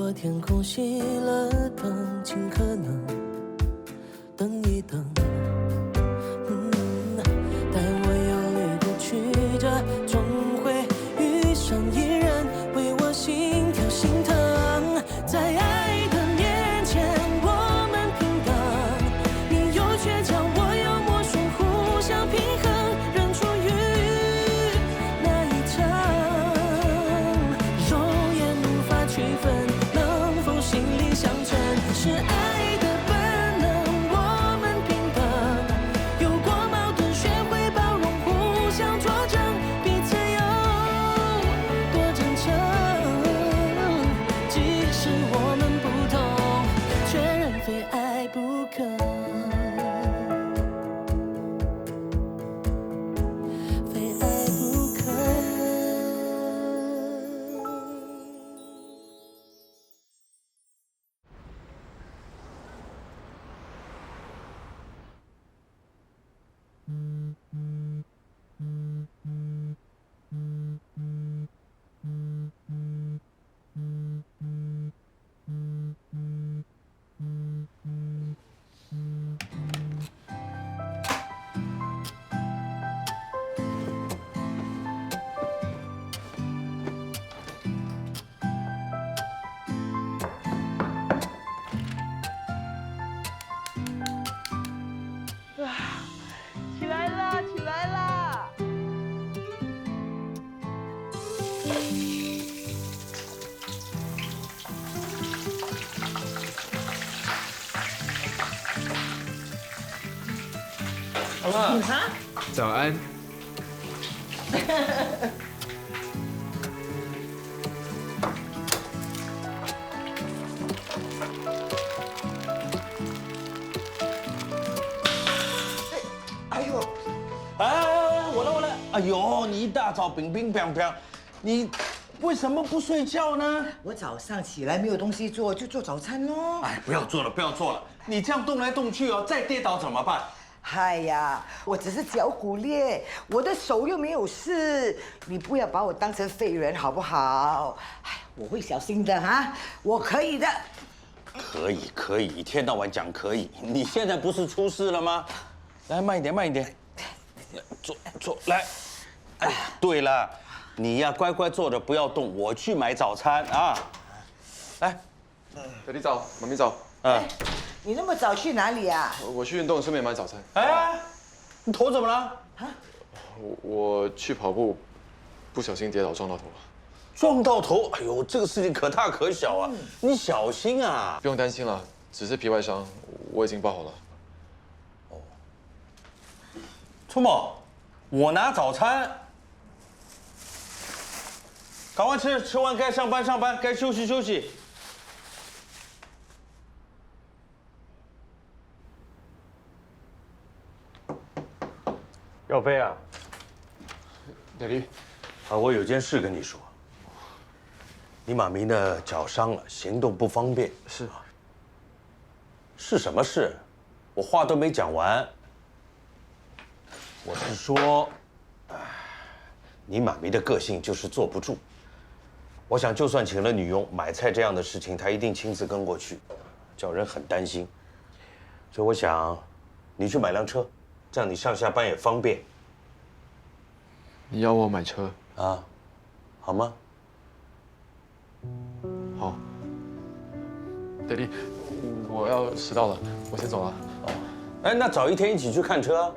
若天空熄了灯，尽可能等一等。但我犹豫不去，这终会遇上一人，为我心跳心疼。在爱的面前，我们平等，你有倔强，我有魔术，互相平衡，仍处于那一程，肉眼无法区分，能否心灵相称？是爱的本能，我们平等，有过矛盾，学会包容，互相作证，彼此有多真诚。即使我们不同，却仍非爱不可，非爱不可。起来啦，起来啦！好了，早安。哎呦，哎，我来！哎呦，你一大早乒乒乓乓，你为什么不睡觉呢？我早上起来没有东西做，就做早餐喽。哎，不要做了，不要做了！你这样动来动去哦，再跌倒怎么办？哎呀，我只是脚骨裂，我的手又没有事，你不要把我当成废人好不好？哎，我会小心的哈，我可以的。可以，一天到晚讲可以。你现在不是出事了吗？来，慢一点，慢一点。坐，来。哎，对了，你呀乖乖坐着，不要动，我去买早餐啊。来，爹地早，妈咪早。你那么早去哪里啊？我去运动，顺便买早餐。哎，你头怎么了？我去跑步，不小心跌倒撞到头了。撞到头，哎呦，这个事情可大可小啊，你小心啊！不用担心了，只是皮外伤，我已经包好了。春某，我拿早餐，赶快吃，吃完该上班上班，该休息休息。耀飞啊，爹地，我有件事跟你说。你妈咪呢脚伤了，行动不方便。是。是什么事？我话都没讲完。我是说，你妈咪的个性就是坐不住。我想，就算请了女佣买菜这样的事情，她一定亲自跟过去，叫人很担心。所以我想，你去买辆车，这样你上下班也方便。你要我买车啊，好吗？好。爹地，我要迟到了，我先走了。哎，那早一天一起去看车啊。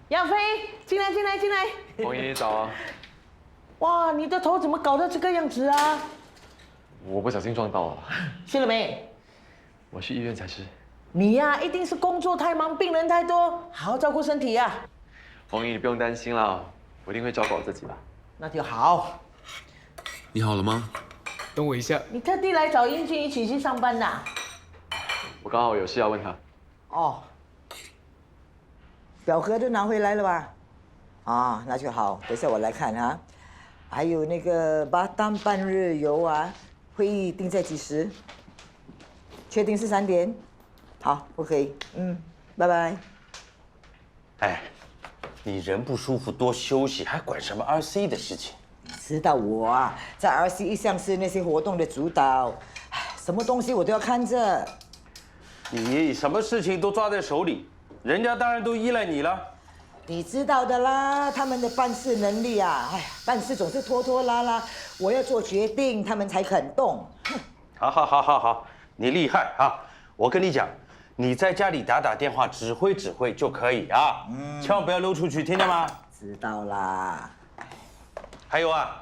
杨飞，进来，进来，进来。王爷爷早啊。哇，你的头怎么搞到这个样子啊？我不小心撞到了。谢了没？我去医院才是。你呀，一定是工作太忙，病人太多，好好照顾身体呀。红姨，你不用担心啦，我一定会照顾好自己的。那就好。你好了吗？等我一下。你特地来找英俊一起去上班的？我刚好有事要问他。哦，表格都拿回来了吧？啊，那就好，等一下我来看哈。还有那个巴丹半日游啊，会议定在几时？确定是3点。好，OK，拜拜。哎，你人不舒服多休息，还管什么 RC 的事情？知道我啊，在 RC 一向是那些活动的主导，唉什么东西我都要看着。你什么事情都抓在手里，人家当然都依赖你了。你知道的啦，他们的办事能力啊，哎呀，办事总是拖拖拉拉，我要做决定，他们才肯动。好，你厉害啊！我跟你讲，你在家里打电话指挥指挥就可以啊，千万不要溜出去，听见吗？知道啦。还有啊，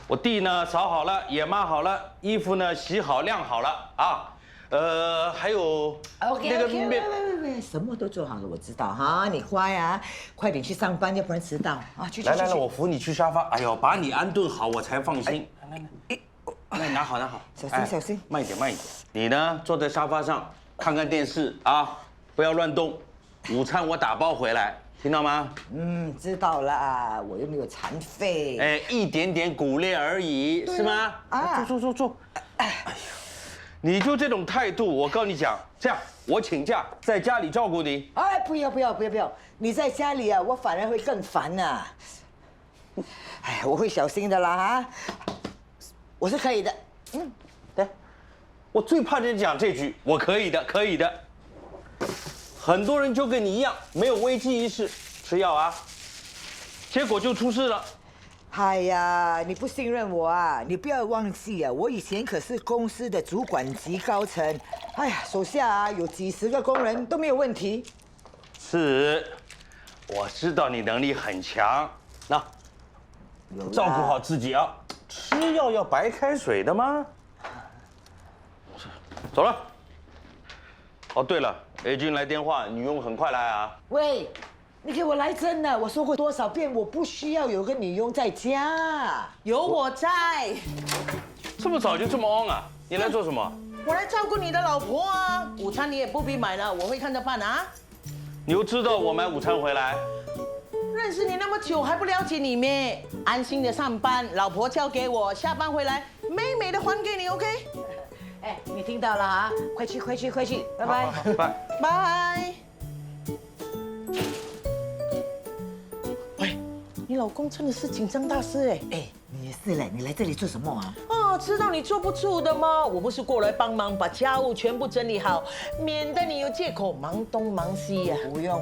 我地呢扫好了，也抹好了，衣服呢洗好晾好了啊。还有那个别，什么都做好了，我知道哈，你乖啊，快点去上班，要不然迟到啊！去，来，我扶你去沙发。哎呦，把你安顿好，我才放心。来，拿好，小心，慢一点。你呢，坐在沙发上看看电视啊，不要乱动。午餐我打包回来，听到吗？知道啦，我又没有残废。哎，一点点鼓励而已，是吗？啊，坐。哎呦。你就这种态度，我告诉你讲，这样我请假在家里照顾你。哎，不要，你在家里啊，我反而会更烦呐。哎，我会小心的啦哈，我是可以的。对，我最怕人讲这句，我可以的。很多人就跟你一样，没有危机意识，吃药啊，结果就出事了。哎呀，你不信任我啊？你不要忘记啊，我以前可是公司的主管级高层，哎呀，手下啊有几10个工人都没有问题。是，我知道你能力很强，那照顾好自己啊。吃药要白开水的吗？走了。哦，对了 ，A 君来电话，女佣很快来啊。喂。你给我来真的！我说过多少遍，我不需要有个女佣在家，有我在。这么早就这么 on 啊？你来做什么？我来照顾你的老婆啊，午餐你也不必买了，我会看着办啊。你又知道我买午餐回来？认识你那么久还不了解你咩？安心的上班，老婆交给我，下班回来美美的还给你 ，OK？ 哎，你听到了啊？快去，拜拜，拜。你老公真的是紧张大师哎！哎，你也是嘞，你来这里做什么啊？哦，知道你坐不住的吗？我不是过来帮忙把家务全部整理好，免得你有借口忙东忙西呀。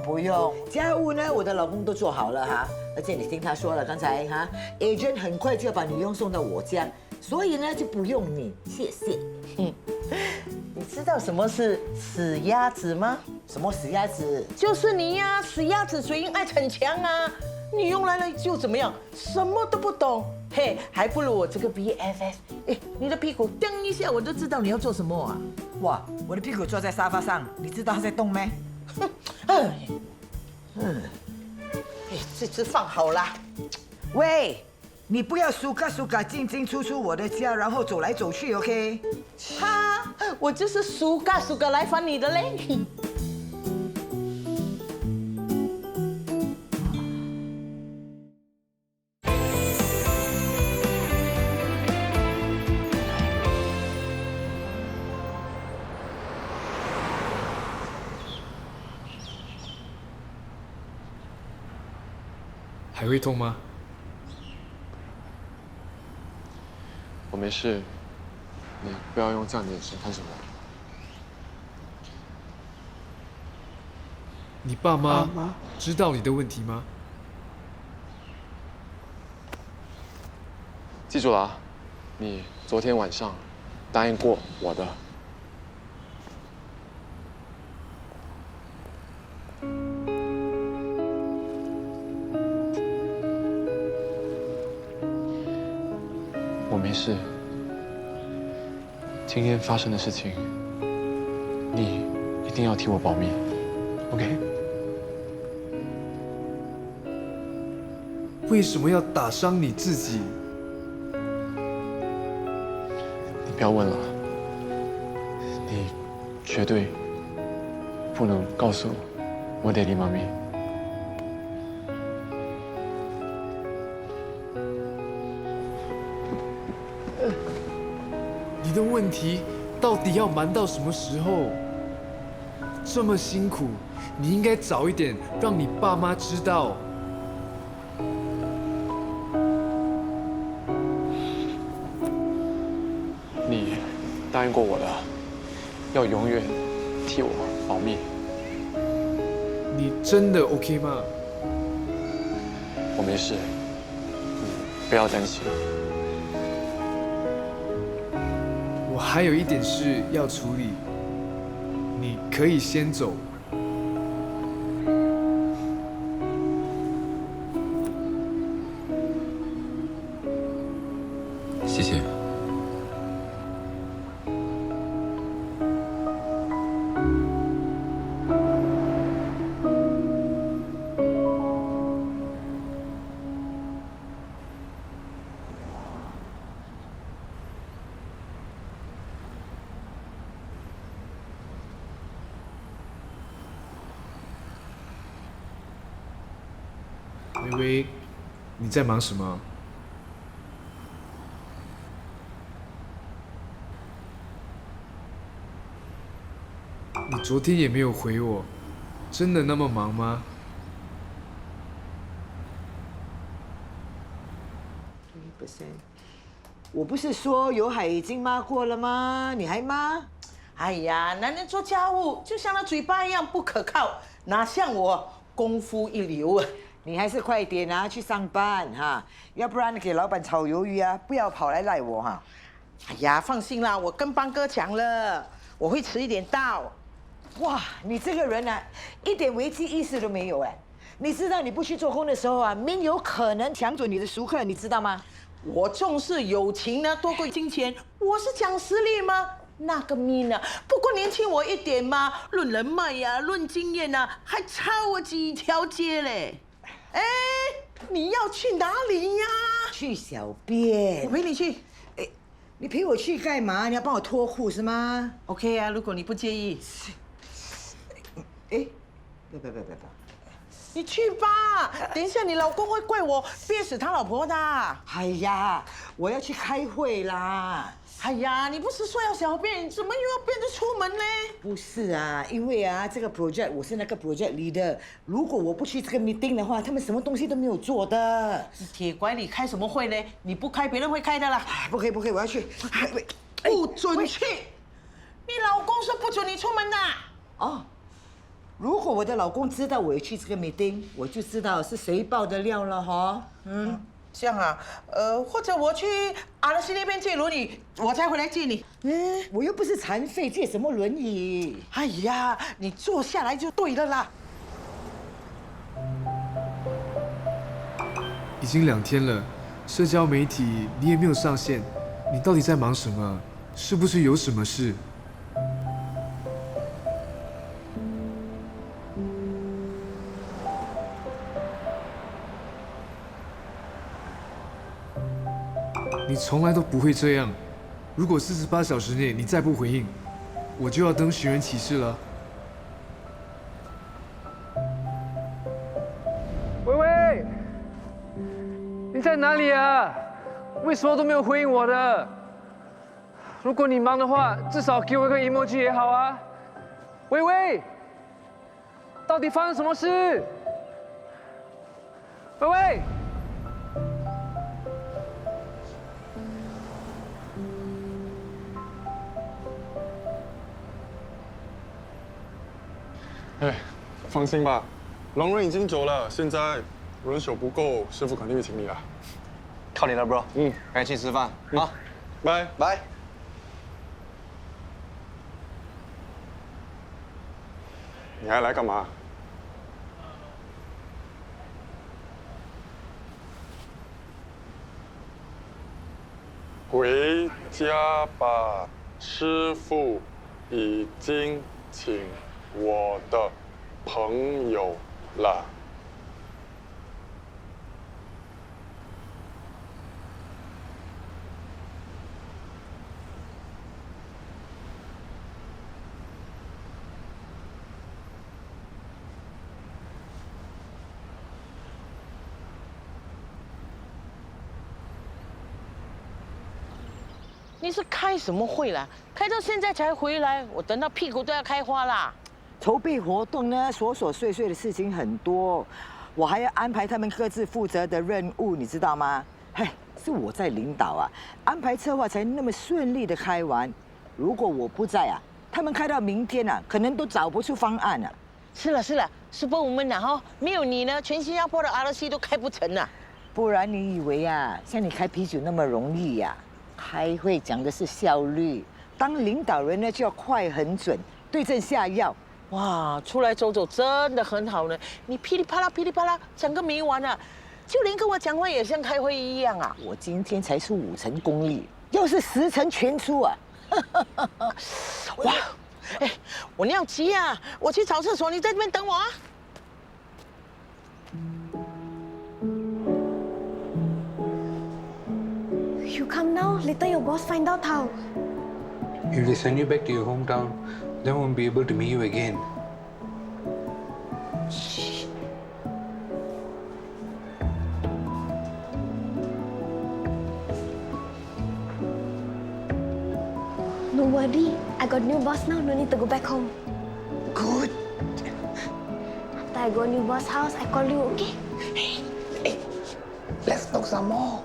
不用，家务呢，我的老公都做好了哈。而且你听他说了，刚才哈 ，agent 很快就要把女佣送到我家，所以呢就不用你，谢谢。你知道什么是死鸭子吗？什么死鸭子？就是你呀，死鸭子嘴硬爱逞强啊！女佣来了就怎么样？什么都不懂，嘿，还不如我这个 BFF。哎，你的屁股蹬一下，我都知道你要做什么啊！哇，我的屁股坐在沙发上，你知道它在动没？哎，这只放好啦。喂，你不要苏嘎进出我的家，然后走来走去 ，OK？ 哈，我就是苏嘎来烦你的嘞。还会痛吗？我没事，你不要用这样的眼神看着我。你爸妈知道你的问题吗？记住了啊，你昨天晚上答应过我的。我没事。今天发生的事情，你一定要替我保密 ，OK？ 为什么要打伤你自己？不要问了，你绝对不能告诉我爹地妈咪。你的问题到底要瞒到什么时候？这么辛苦，你应该早一点让你爸妈知道。你答应过我的，要永远替我保密。你真的 OK 吗？我没事，你不要担心。我还有一点事要处理，你可以先走。谢谢。微微，你在忙什么？你昨天也没有回我，真的那么忙吗？我不是说有海已经抹过了吗？你还抹？哎呀，男人做家务就像那嘴巴一样不可靠，哪像我功夫一流啊！你还是快点啊，去上班哈，要不然你给老板炒鱿鱼啊，不要跑来赖我哈。哎呀，放心啦，我跟邦哥讲了，我会迟一点到。哇，你这个人啊，一点危机意识都没有哎！你知道你不去做工的时候啊，明有可能抢走你的熟客，你知道吗？我重视友情呢，多过金钱。我是讲实力吗？那个min呢，不过年轻我一点嘛，论人脉呀、论经验呐，还差我几条街嘞。哎，你要去哪里呀？去小便。我陪你去。哎，你陪我去干嘛？你要帮我脱裤是吗 OK 啊，如果你不介意。哎，不，你去吧，等一下你老公会怪我憋死他老婆的。哎呀，我要去开会啦。哎呀，你不是说要小便，怎么又要变着出门呢？不是啊，因为啊，这个 project 我是那个 project leader，如果我不去这个 meeting 的话，他们什么东西都没有做的。铁拐李开什么会呢？你不开，别人会开的啦。不可以，我要去。不准去！你老公说不准你出门的。哦，如果我的老公知道我要去这个 meeting， 我就知道是谁爆的料了哈。这样啊，或者我去阿拉斯那边借轮椅，我再回来接你。我又不是残废，借什么轮椅？哎呀，你坐下来就对了啦。已经2天了，社交媒体你也没有上线，你到底在忙什么？是不是有什么事？你从来都不会这样。如果48小时内你再不回应，我就要登寻人启事了。微微，你在哪里啊？为什么都没有回应我的？如果你忙的话，至少给我一个 emoji 也好啊。微微，到底发生什么事？微微。哎，放心吧，狼人已经走了，现在人手不够，师傅肯定会请你的。靠你了 ，bro。赶紧去吃饭啊！拜拜。你还来干嘛？回家吧，师傅已经请我的朋友了。你是开什么会啦？开到现在才回来，我等到屁股都要开花啦。筹备活动呢，琐琐碎碎的事情很多，我还要安排他们各自负责的任务，你知道吗？嘿，是我在领导啊，安排策划才那么顺利的开完。如果我不在啊，他们开到明天啊，可能都找不出方案啊。是了，Superwoman 啊哈，没有你呢，全新加坡的 RC 都开不成啊。不然你以为啊，像你开啤酒那么容易呀？开会讲的是效率，当领导人呢就要快很准，对症下药。哇，出来走走真的很好呢。你噼里啪啦讲个没完啊，就连跟我讲话也像开会一样啊。我今天才出5成功力，要是10成全出啊！哇，哎，我尿急啊，我去找厕所，你在这边等我啊。You come now, later your boss find out how. If they send you back to your hometown, they won't be able to meet you again. No worry, I got new boss now, no need to go back home. Good. After I go new boss house, I call you, okay? Hey, let's talk some more.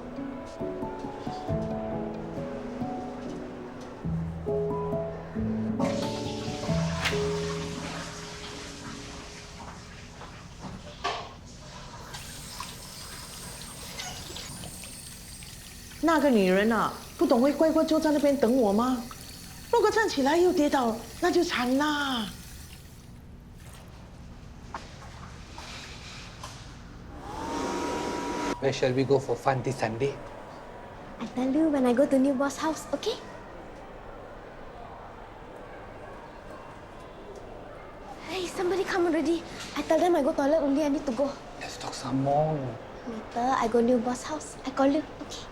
那个女人啊，不懂会乖乖坐在那边等我吗？如果站起来又跌倒，那就惨啦。Where shall we go for fun this Sunday? I tell you when I go to new boss house, okay? Hey, somebody come already. I tell them I go toilet only, I need to go. Let's talk some more. Later, I go new boss house. I call you, okay? Bye.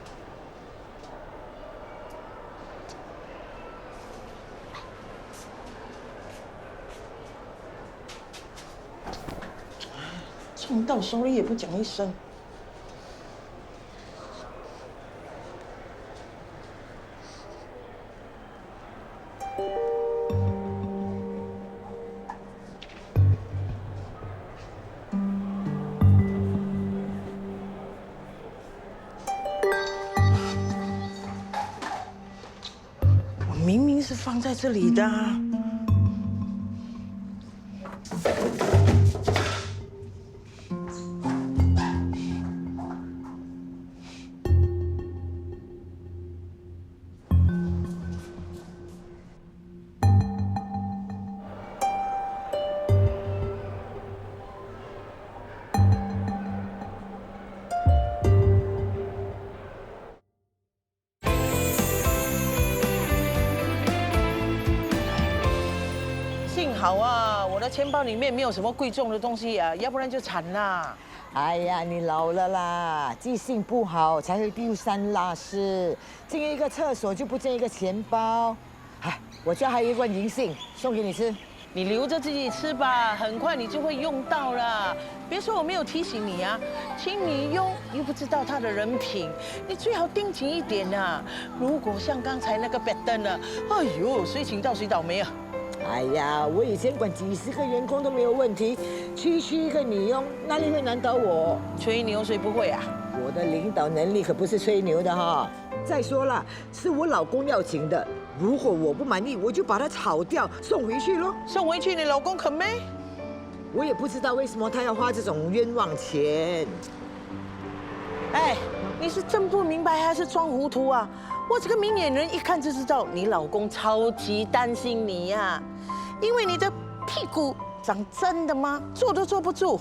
冲到sorry也不讲一声。明明是放在这里的啊。幸好啊，我的钱包里面没有什么贵重的东西啊，要不然就惨啦。哎呀，你老了啦，记性不好才会丢三落四，进一个厕所就不见一个钱包。哎，我家还有一罐银杏，送给你吃。你留着自己吃吧，很快你就会用到了。别说我没有提醒你啊，请你用又不知道他的人品，你最好盯紧一点啊。如果像刚才那个白灯啊，哎呦，谁请到谁倒霉啊！哎呀，我以前管几10个员工都没有问题，区一个女佣哪里会难倒我？吹牛谁不会啊？我的领导能力可不是吹牛的哈。再说了，是我老公要请的，如果我不满意，我就把他炒掉，送回去咯。送回去你老公肯没？我也不知道为什么他要花这种冤枉钱。哎，你是真不明白还是装糊涂啊？我这个明眼人一看就知道，你老公超级担心你呀，因为你的屁股长真的吗？坐都坐不住。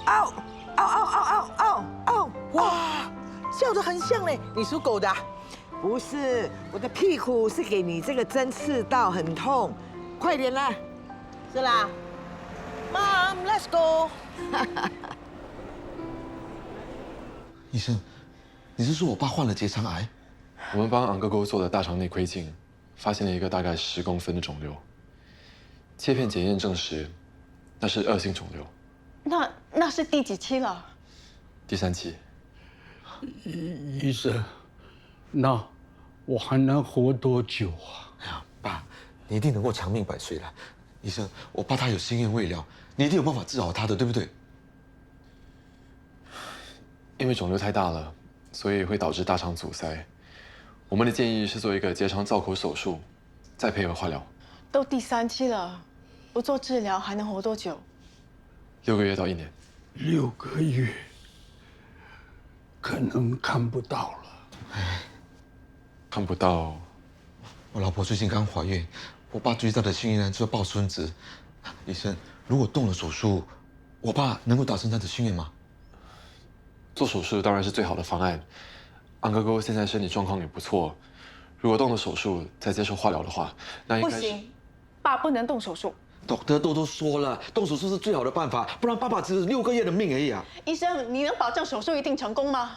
嗷嗷嗷嗷嗷嗷嗷！哇，笑得很像嘞，你属狗的啊？不是，我的屁股是给你这个针刺到，很痛，快点啦！是啦，Mom，let's go。医生，你是说我爸患了结肠癌？我们帮昂哥哥做的大肠内窥镜，发现了一个大概10公分的肿瘤。切片检验证实，那是恶性肿瘤。那是第几期了？第3期。医生，那我还能活多久啊？哎呀，爸，你一定能够长命百岁的。医生，我爸他有心愿未了，你一定有办法治好他的，对不对？因为肿瘤太大了，所以会导致大肠阻塞。我们的建议是做一个结肠造口手术，再配合化疗。都第3期了，不做治疗还能活多久6个月到1年。6个月，可能看不到了。哎，看不到。我老婆最近刚怀孕，我爸最大的心愿就是抱孙子。医生，如果动了手术，我爸能够达成他的心愿吗？做手术当然是最好的方案。安哥哥现在身体状况也不错，如果动了手术再接受化疗的话，那应该是不行，爸不能动手术。Dr. 都说了，动手术是最好的办法，不然爸爸只是6个月的命而已啊。医生，你能保证手术一定成功吗？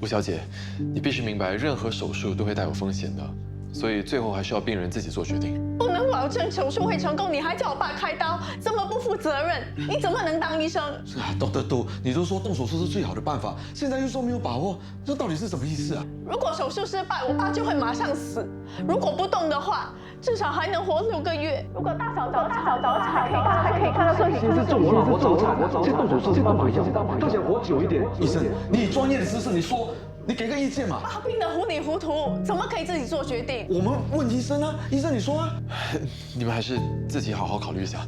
吴小姐，你必须明白，任何手术都会带有风险的，所以最后还是要病人自己做决定。不能保证手术会成功，你还叫我爸开刀，这么不负责任，你怎么能当医生？是啊，Dr. 你都说动手术是最好的办法，现在又说没有把握，这到底是什么意思啊？如果手术失败，我爸就会马上死；如果不动的话，至少还能活6个月。如果大嫂早产，还可以看到顺序。现在是我老婆早产，现在动手术是办法药，她想活久一点。医生，你专业的知识，你说，你给个意见嘛。爸病得糊里糊涂，怎么可以自己做决定？我们问医生啊，医生你说啊。你们还是自己好好考虑一下。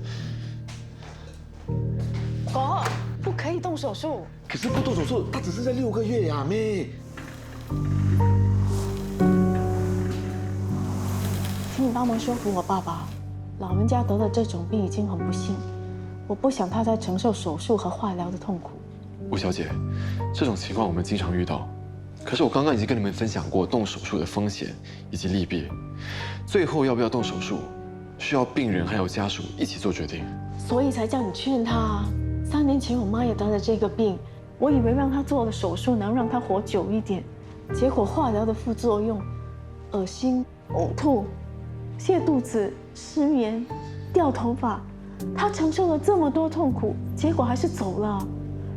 哥，不可以动手术。可是不动手术，他只是在6个月呀，妹。请你帮忙说服我爸爸，老人家得了这种病已经很不幸，我不想他再承受手术和化疗的痛苦。吴小姐，这种情况我们经常遇到，可是我刚刚已经跟你们分享过动手术的风险以及利弊，最后要不要动手术，需要病人还有家属一起做决定。所以才叫你劝他啊。3年前我妈也得了这个病，我以为让她做了手术能让她活久一点，结果化疗的副作用，恶心、呕吐、泻肚子、失眠、掉头发，她承受了这么多痛苦，结果还是走了。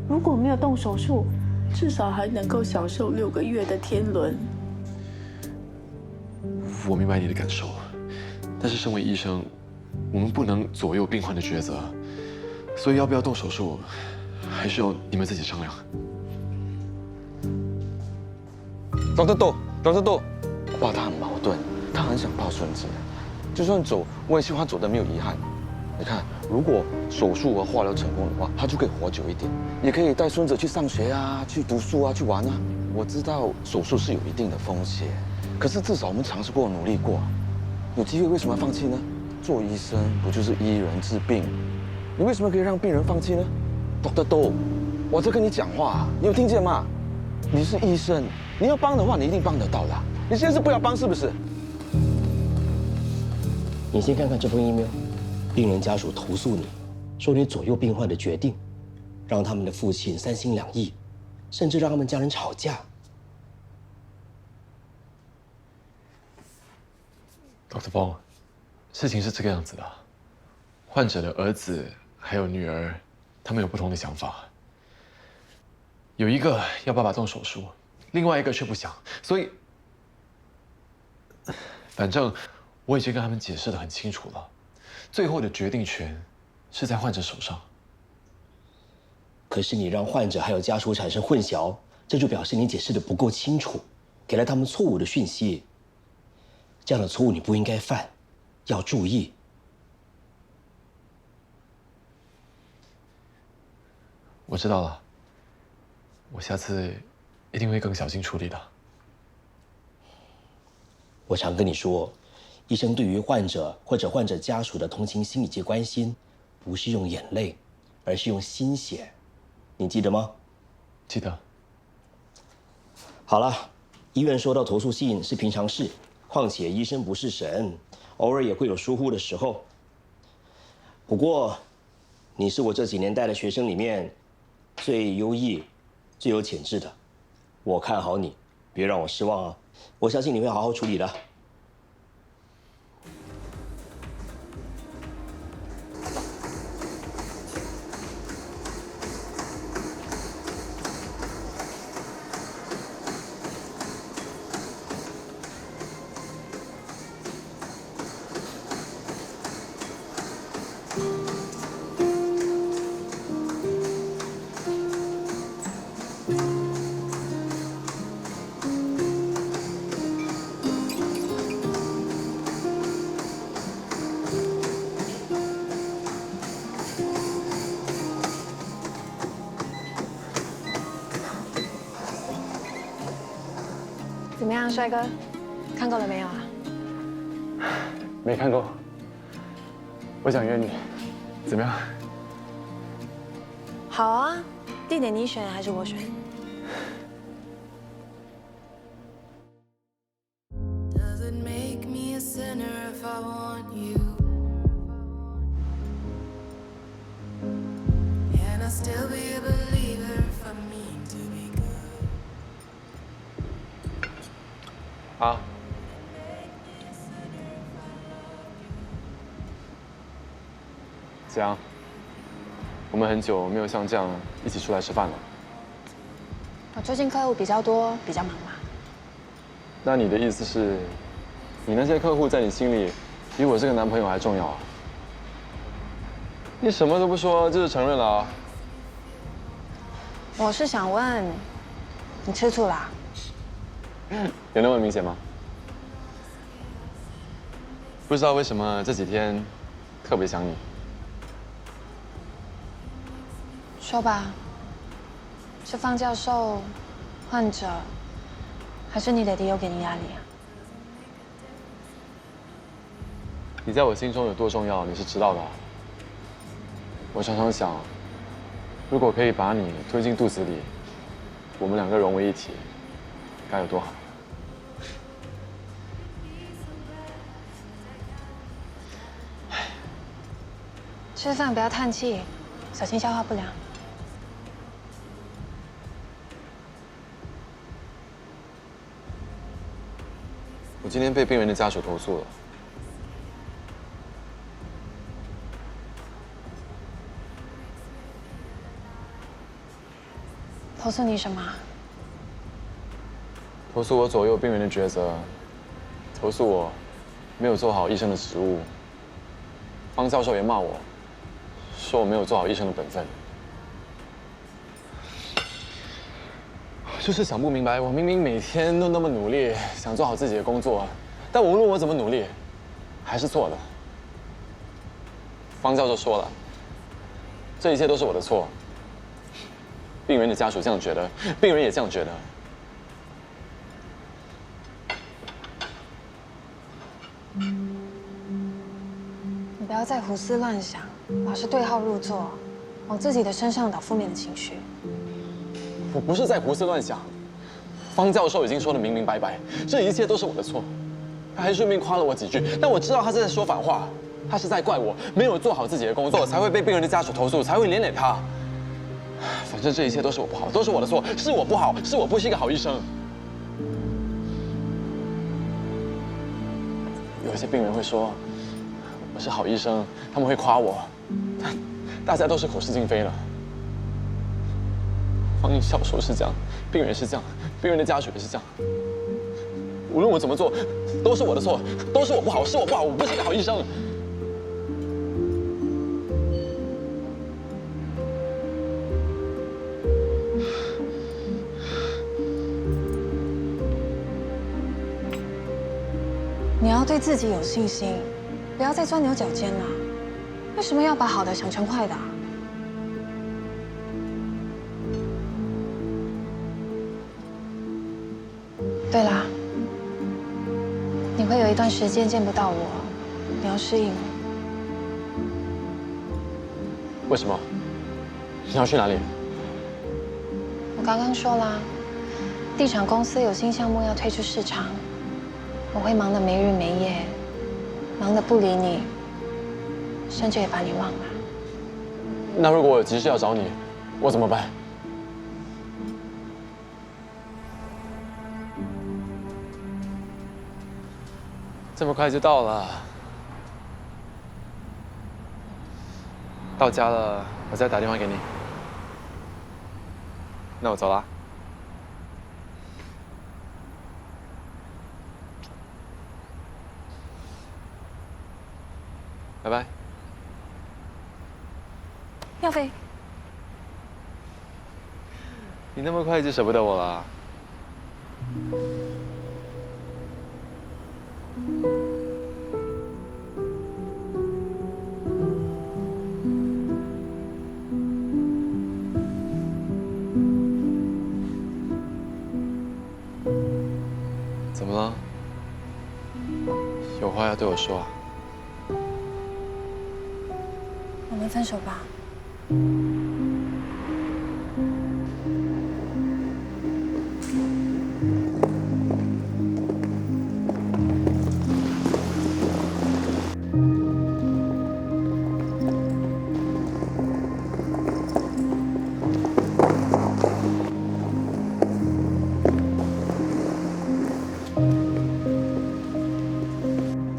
如果没有动手术，至少还能够享受6个月的天伦。我明白你的感受，但是身为医生，我们不能左右病患的抉择，所以要不要动手术，还是要你们自己商量。Dr. Do，我爸他很矛盾，他很想抱孙子，就算走，我也希望他走得没有遗憾。你看，如果手术和化疗成功的话，他就可以活久一点，也可以带孙子去上学啊，去读书啊，去玩啊。我知道手术是有一定的风险，可是至少我们尝试过、努力过，有机会为什么要放弃呢？做医生不就是医人治病？你为什么可以让病人放弃呢 ？Dr. Do，我在跟你讲话，你有听见吗？你是医生，你要帮的话，你一定帮得到的。你现在是不要帮，是不是？你先看看这封 email， 病人家属投诉你，说你左右病患的决定，让他们的父亲3心2意，甚至让他们家人吵架。Dr. Bong， 事情是这个样子的，患者的儿子还有女儿，他们有不同的想法。有一个要爸爸动手术，另外一个却不想，所以，反正我已经跟他们解释得很清楚了，最后的决定权是在患者手上。可是你让患者还有家属产生混淆，这就表示你解释得不够清楚，给了他们错误的讯息。这样的错误你不应该犯，要注意。我知道了，我下次一定会更小心处理的。我常跟你说，医生对于患者或者患者家属的同情心以及关心，不是用眼泪，而是用心血。你记得吗？记得。好了，医院收到投诉信是平常事，况且医生不是神，偶尔也会有疏忽的时候。不过，你是我这几年带的学生里面最优异、最有潜质的，我看好你，别让我失望啊！我相信你会好好处理的。样，帅哥，看够了没有啊？没看够。我想约你，怎么样？好啊，地点你选还是我选？ Does it make me a sinner if I want you? Can I still be a believer if I mean to be good? 好。子阳，我们很久没有像这样一起出来吃饭了。我最近客户比较多，比较忙嘛。那你的意思是，你那些客户在你心里比我这个男朋友还重要啊？你什么都不说，就是承认了啊？我是想问，你吃醋啦？有那么明显吗？不知道为什么这几天特别想你。 说吧，是方教授、患者，还是你爹地又给你压力啊？你在我心中有多重要，你是知道的。我常常想，如果可以把你推进肚子里，我们两个融为一体，该有多好。吃饭不要叹气，小心消化不良。 我今天被病人的家属投诉了。投诉你什么？投诉我左右病人的抉择，投诉我没有做好医生的职务。方教授也骂我，说我没有做好医生的本分。就是想不明白，我明明每天都那么努力，想做好自己的工作，但无论我怎么努力，还是错的。方教授说了，这一切都是我的错。病人的家属这样觉得，病人也这样觉得。你不要再胡思乱想，老是对号入座，往自己的身上导负面的情绪。 我不是在胡思乱想，方教授已经说得明明白白，这一切都是我的错。他还顺便夸了我几句，但我知道他是在说反话，他是在怪我没有做好自己的工作，才会被病人的家属投诉，才会连累他。反正这一切都是我不好，都是我的错，是我不好，是我不是一个好医生。有一些病人会说我是好医生，他们会夸我，但大家都是口是心非了。 方教授是这样，病人是这样，病人的家属也是这样。无论我怎么做，都是我的错，都是我不好，是我不好，我不是一个好医生。你要对自己有信心，不要再钻牛角尖了。为什么要把好的想成坏的啊？ 对啦，你会有一段时间见不到我，你要适应。为什么？你要去哪里？我刚刚说啦，地产公司有新项目要推出市场，我会忙得没日没夜，忙得不理你，甚至也把你忘了。那如果我有急事要找你，我怎么办？ 这么快就到了，到家了，我再打电话给你。那我走啦，拜拜。耀飞，你那么快就舍不得我了？走有话要对我说啊？我们分手吧。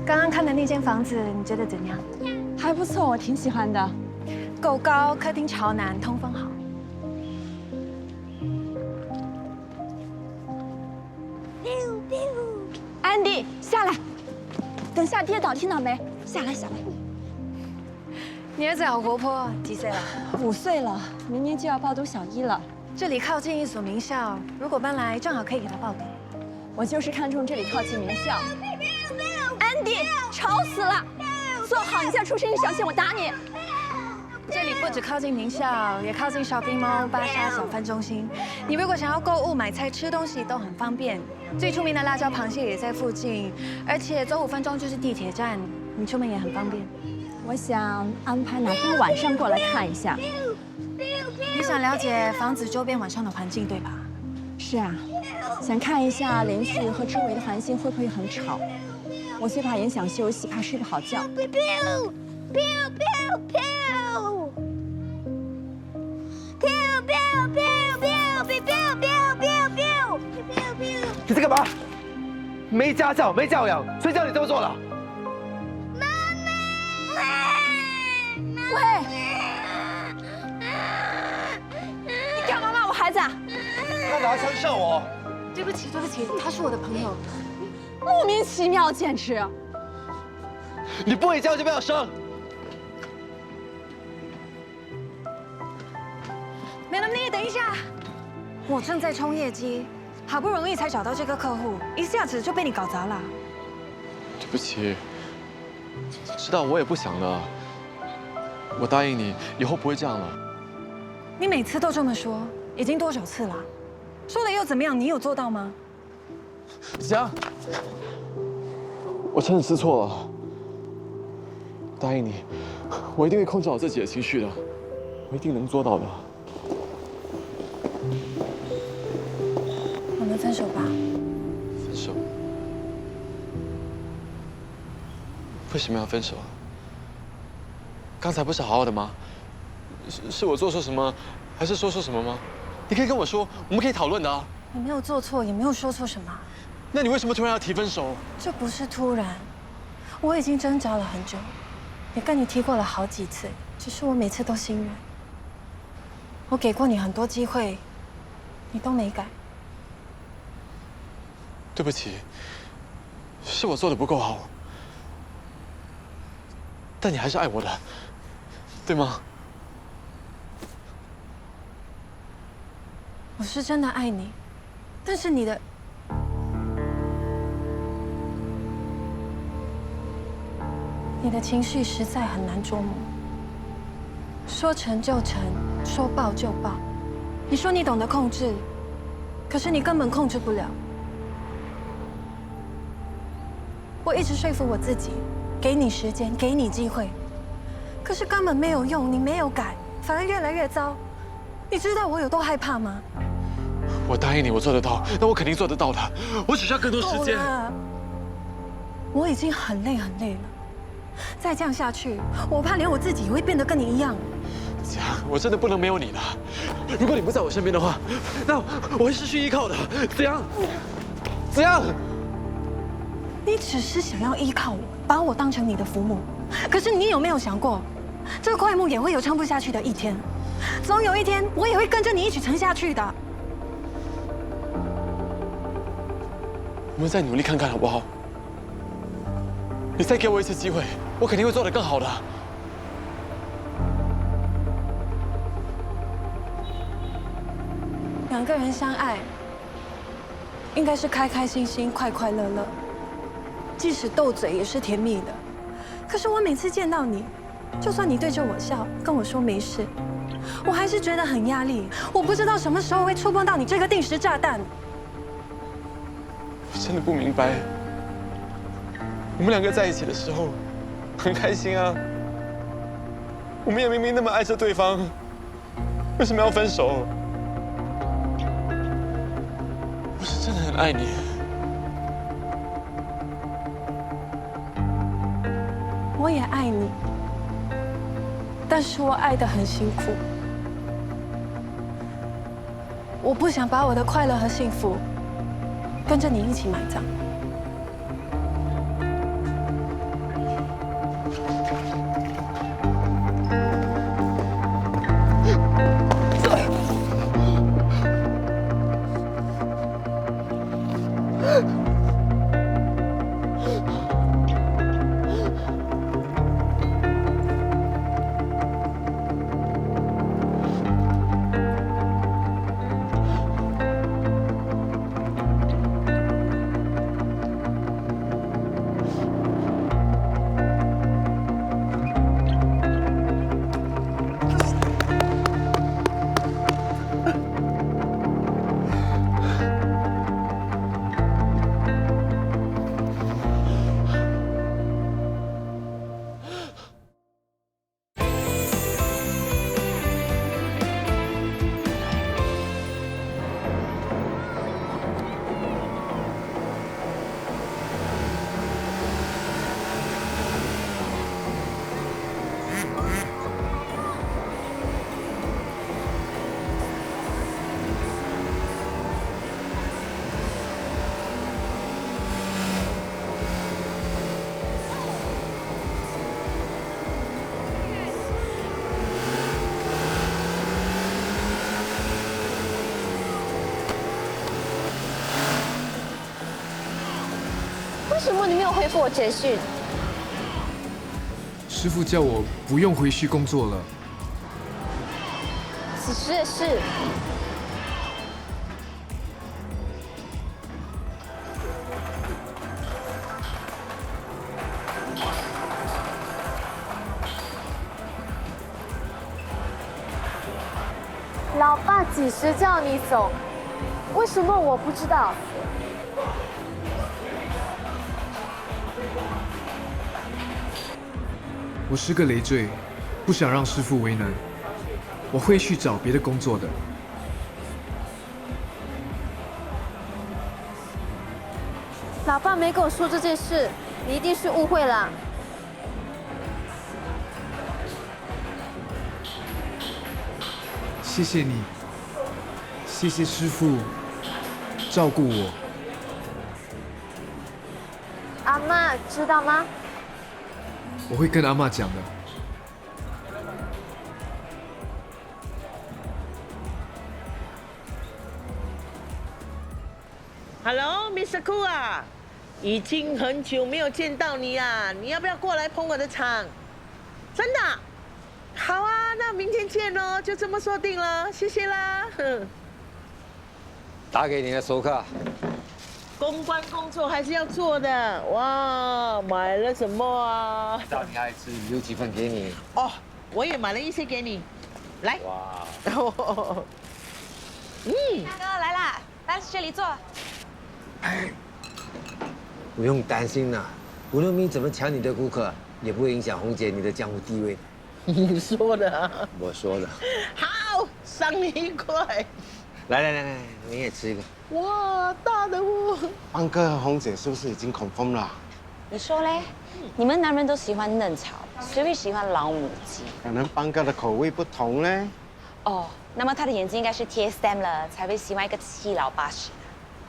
刚刚看的那间房子，你觉得怎样？还不错，我挺喜欢的。够高，客厅朝南，通风好。安迪，下来，等下跌倒，听到没？下来，下来。你儿子好活泼，几岁了？5岁了，明年就要报读小1了。这里靠近一所名校，如果搬来，正好可以给他报读。我就是看中这里靠近名校。安迪，吵死了！坐好，你再出声音小心我打你。这里不止靠近名校，也靠近 shopping mall、巴沙小贩中心。你如果想要购物、买菜、吃东西都很方便。最出名的辣椒螃蟹也在附近，而且走5分钟就是地铁站，你出门也很方便。我想安排哪天晚上过来看一下。你想了解房子周边晚上的环境，对吧？是啊，想看一下邻居和周围的环境会不会很吵。我最怕影响休息，怕睡不好觉。你在干嘛？没家教，没教养，谁叫你这么做的？喂，你干嘛骂我孩子啊？他拿枪射我。对不起，对不起，他是我的朋友。莫名其妙，简直！你不会教就不要生。Melanie，等一下，我正在冲业绩，好不容易才找到这个客户，一下子就被你搞砸了。对不起，知道我也不想的。我答应你，以后不会这样了。你每次都这么说，已经多少次了？说了又怎么样？你有做到吗？子阳，我真的知错了。答应你，我一定会控制好自己的情绪的，我一定能做到的。我们分手吧。分手？为什么要分手啊？刚才不是好好的吗？是我做错什么，还是说错什么吗？你可以跟我说，我们可以讨论的啊。你没有做错，也没有说错什么。那你为什么突然要提分手？这不是突然，我已经挣扎了很久，也跟你提过了好几次，只是我每次都心软。我给过你很多机会，你都没改。对不起，是我做的不够好。但你还是爱我的，对吗？我是真的爱你，但是你的情绪实在很难捉摸。说成就成，说爆就爆。你说你懂得控制，可是你根本控制不了。我一直说服我自己，给你时间，给你机会，可是根本没有用，你没有改，反而越来越糟。你知道我有多害怕吗？我答应你，我做得到，那我肯定做得到的。我只需要更多时间。我已经很累很累了，再这样下去，我怕连我自己也会变得跟你一样。子阳，我真的不能没有你了。如果你不在我身边的话，那我会失去依靠的。子阳，子阳，你只是想要依靠我，把我当成你的父母，可是你有没有想过，这块木也会有撑不下去的一天，总有一天我也会跟着你一起沉下去的。我们再努力看看好不好？你再给我一次机会，我肯定会做得更好的。两个人相爱，应该是开开心心、快快乐乐，即使斗嘴也是甜蜜的。可是我每次见到你，就算你对着我笑，跟我说没事，我还是觉得很压力。我不知道什么时候会触碰到你这个定时炸弹。我真的不明白，我们两个在一起的时候很开心啊。我们也明明那么爱着对方，为什么要分手？我是真的很爱你。我也爱你，但是我爱得很辛苦。我不想把我的快乐和幸福跟着你一起埋葬。为什么你没有回复我简讯？师傅叫我不用回去工作了。此时的事，老爸几时叫你走？为什么我不知道？我是个累赘，不想让师傅为难，我会去找别的工作的。老爸没跟我说这件事，你一定是误会了。谢谢你，谢谢师傅照顾我。阿嬷知道吗？我会跟阿嬷讲的。Hello，Mr. Ku 啊，已经很久没有见到你啊，你要不要过来捧我的场？真的？好啊，那明天见喽，就这么说定了，谢谢啦。打给你的熟客。公关工作还是要做的。哇，买了什么啊？到你爱吃，留几份给你。哦，我也买了一些给你，来。哇。大哥来啦，来这里坐。不用担心啦，吴六明怎么抢你的顾客，也不会影响红姐你的江湖地位。你说的啊？我说的。好，赏你一块。来，你也吃一个。哇，大的哦！邦哥和红姐是不是已经 confirm 了？你说嘞？你们男人都喜欢嫩草，谁会喜欢老母鸡？可能邦哥的口味不同嘞。哦，那么他的眼睛应该是贴 stem 了，才会喜欢一个7老80的。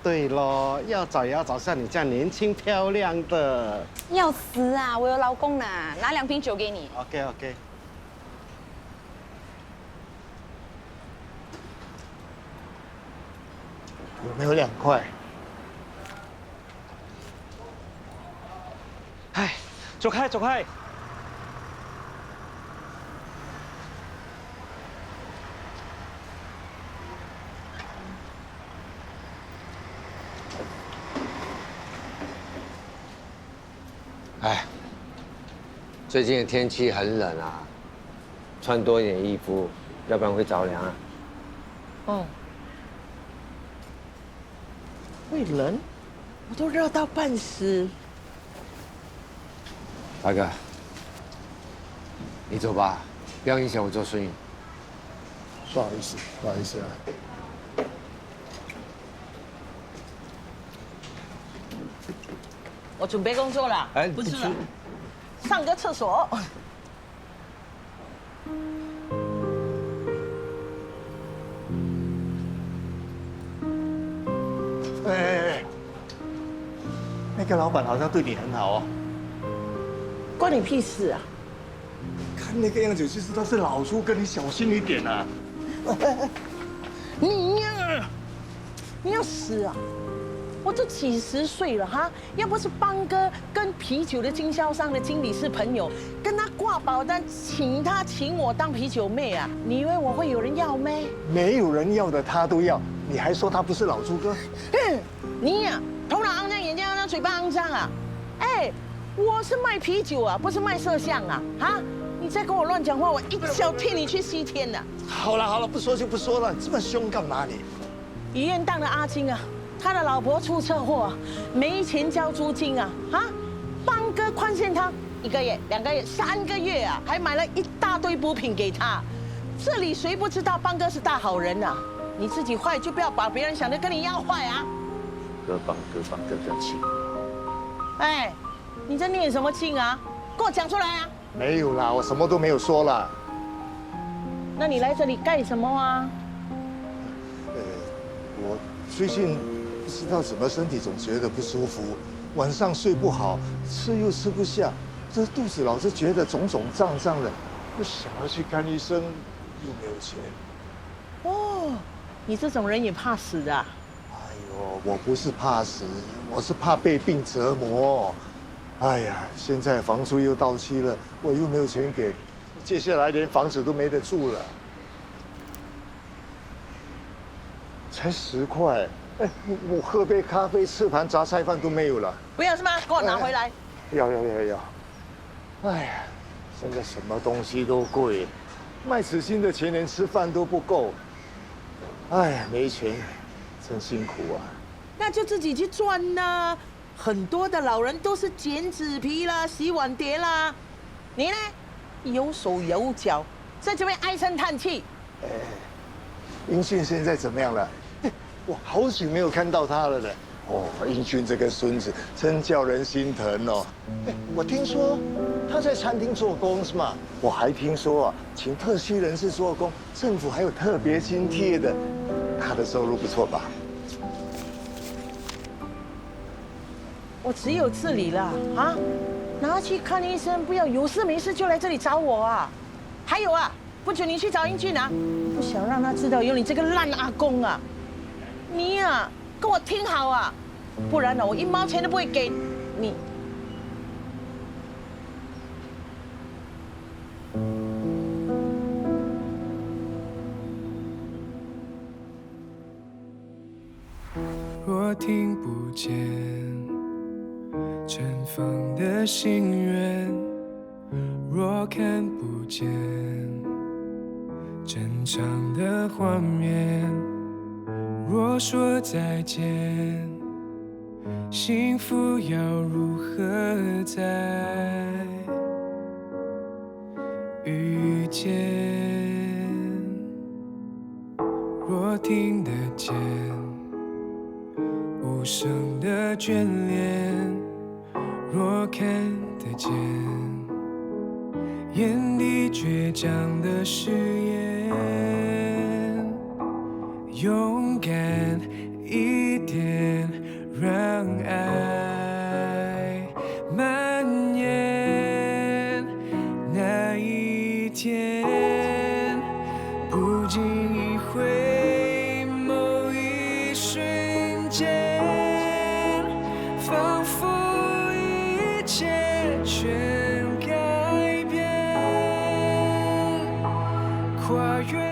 对咯，要找也要找像你这样年轻漂亮的。要死啊！我有老公呢，拿2瓶酒给你。OK。有没有2块？哎，走开！哎，最近的天气很冷啊，穿多一点衣服，要不然会着凉啊。哦。会冷，我都热到半死。大哥，你走吧，不要影响我做生意。不好意思，不好意思啊。我准备工作了，哎不是了，上个厕所。哎，那个老板好像对你很好哦。关你屁事啊！看那个样子就知道是老朱，跟你小心一点啊。你呀，你要死啊！我都几十岁了哈，要不是邦哥跟啤酒的经销商的经理是朋友，跟他挂保单，请我当啤酒妹啊，你以为我会有人要咩？没有人要的他都要，你还说他不是老朱哥？你呀，头脑肮脏，眼睛肮脏，嘴巴肮脏啊！哎，我是卖啤酒啊，不是卖摄像啊！哈，你再跟我乱讲话，我一脚踢你去西天的。好了好了，不说就不说了，这么凶干嘛你？医院当的阿金啊，他的老婆出车祸啊，没钱交租金啊！哈，邦哥宽限他1个月、2个月、3个月啊，还买了一大堆补品给他。这里谁不知道邦哥是大好人啊？你自己坏就不要把别人想的跟你一样坏啊！邦哥的气。哎，你在念什么经啊？给我讲出来啊！没有啦，我什么都没有说啦。那你来这里干什么啊？我最近不知道怎么身体总觉得不舒服，晚上睡不好，吃又吃不下，这肚子老是觉得肿肿胀胀的，我想要去看医生，又没有钱。哦，你这种人也怕死的啊？我不是怕死，我是怕被病折磨。哎呀，现在房租又到期了，我又没有钱给，接下来连房子都没得住了。才10块，哎，我喝杯咖啡、吃盘杂菜饭都没有了。不要是吗？给我拿回来。要。哎呀，现在什么东西都贵，卖此心的钱连吃饭都不够。哎呀，没钱，真辛苦啊。那就自己去赚呐。很多的老人都是捡纸皮啦、洗碗碟啦，你呢？有手有脚，在这边唉声叹气。哎，英俊现在怎么样了？我好久没有看到他了呢。哦，英俊这个孙子真叫人心疼哦。哎，我听说他在餐厅做工是吗？我还听说啊，请特需人士做工，政府还有特别津贴的。他的收入不错吧？我只有这里了啊，拿去看医生，不要有事没事就来这里找我啊。还有啊，不准你去找英俊啊，不想让他知道有你这个烂阿公啊。你呀，跟我听好啊，不然呢，我1毛钱都不会给你。若听不见绽放的心愿，若看不见正常的画面，若说再见，幸福要如何再遇见？若听得见无声的眷恋，若看得见眼底倔强的誓言，勇敢一点，让爱蔓延。那一天，不经意会某一瞬间，仿佛一切全改变，跨越